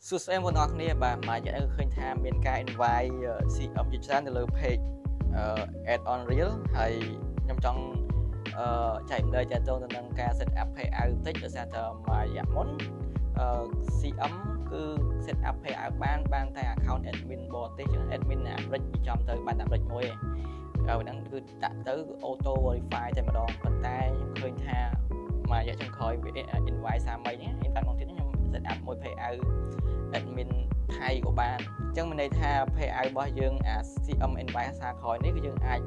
សួស្តីបងប្អូនគ្នាបាទមកយកឃើញថាមានការ invite CM ជាច្រើនទៅលើ page add on reel ហើយខ្ញុំចង់ចែកម្លែកទាក់ទងទៅនឹងការ set up payout បន្តិចដោយសារតែមួយរយៈមុនCM គឺ set up payout បានតែ account admin បរទេសចឹង admin អាមេរិកចំទៅបានតែអាមេរិកមួយឯងហ្នឹងគឺដាក់ទៅ auto verify តែម្ដងប៉ុន្តែខ្ញុំឃើញថាមួយរយៈចុងក្រោយ invite សាមីហ្នឹង invite មកទៀតខ្ញុំ set up មួយ payout admin ថៃក៏បានអញ្ចឹងមានន័យថា payout របស់យើងអា CM invite សាក្រោយនេះគឺយើងអាច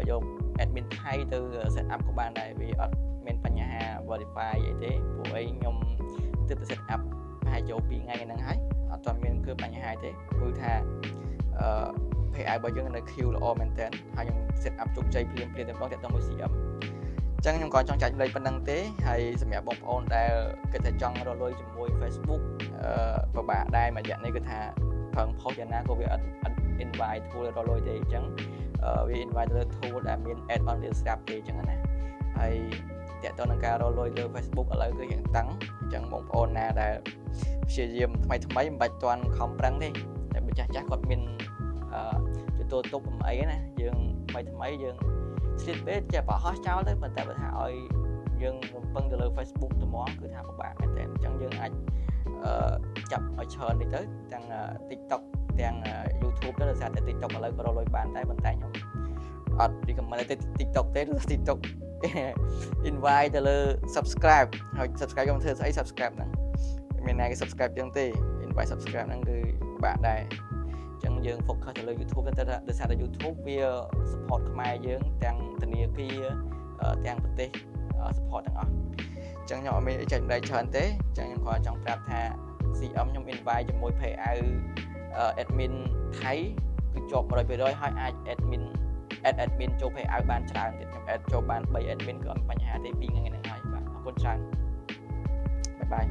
យក admin ថៃទៅ set up ក៏បានដែរវាអត់មានបញ្ហា verify អីទេព្រោះអីខ្ញុំទើបតែ set up ប្រហែលចូល2ថ្ងៃហ្នឹងហើយអត់ទាន់មានគឺបញ្ហាទេព្រោះថា payout របស់យើងនៅ queue ល្អមែនតើហើយខ្ញុំ set up ជោគជ័យភ្លាមៗតែម្ដងទាក់ទងមួយ CM អញ្ចឹងខ្ញុំក៏ចង់ចែកម្លែកប៉ុណ្្នឹងទេហើយសម្រាប់បងប្អូនដែលគិតថាចង់រកលុយជាមួយ Facebook ពិបាកដែរមួយរយៈនេះគឺថាប្រឹងផុសយ៉ាងណាក៏វាអត់ invite tool រកលុយទេអញ្ចឹងវា invite ទៅលើ tool ដែលមាន add on វាស្រាប់ទេអញ្ចឹងណាហើយតាក់ទងនឹងការរកលុយលើ Facebook ឥឡូវគឺយ៉ាងតឹងអញ្ចឹងបងប្អូនណាដែលព្យាយាមថ្មីមិនបាច់ទាន់ខំប្រឹងទេតែបើចាស់គាត់មានទទួលទុកអីណាយើងថ្មីយើងស្លៀកពេកចេះបោះចោលទៅប៉ុន្តែបើថាឲ្យយើងរំពឹងទៅលើ Facebook ត្មងគឺថាពិបាកមែនតើអញ្ចឹងយើងអាចចាប់ឲ្យច្រើននេះទៅទាំង TikTok ទាំង YouTube ទៅដោយសារតែ TikTok ឥឡូវក៏រកលុយបានដែរប៉ុន្តែខ្ញុំអត់ recommend ទេ TikTok ទេឬ TikTok invite ទៅលើ subscribe ហើយ subscribe ខ្ញុំធ្វើស្អី subscribe ហ្នឹងមានណាគេ subscribe ចឹងទេ invite subscribe ហ្នឹងគឺពិបាកដែរអញ្ចឹងយើង focus ទៅលើ YouTube ទៅដោយសារតែ YouTube វា support ខ្មែរយើងទាំងធនាគារទាំងប្រទេស support ទាំងអស់អញ្ចឹងខ្ញុំអត់មានចែកម្លែកច្រើនទេអញ្ចឹងខ្ញុំគាត់ចង់ប្រាប់ថា CM ខ្ញុំ invite ជាមួយ payout admin ថៃគឺជាប់ 100% ហើយអាច admin ចូល payout បានច្រើនទៀតខ្ញុំ add ចូលបាន3 admin ក៏អត់មានបញ្ហាទេ2ថ្ងៃហ្នឹងហើយបាទអរគុណច្រើនបាយបាយ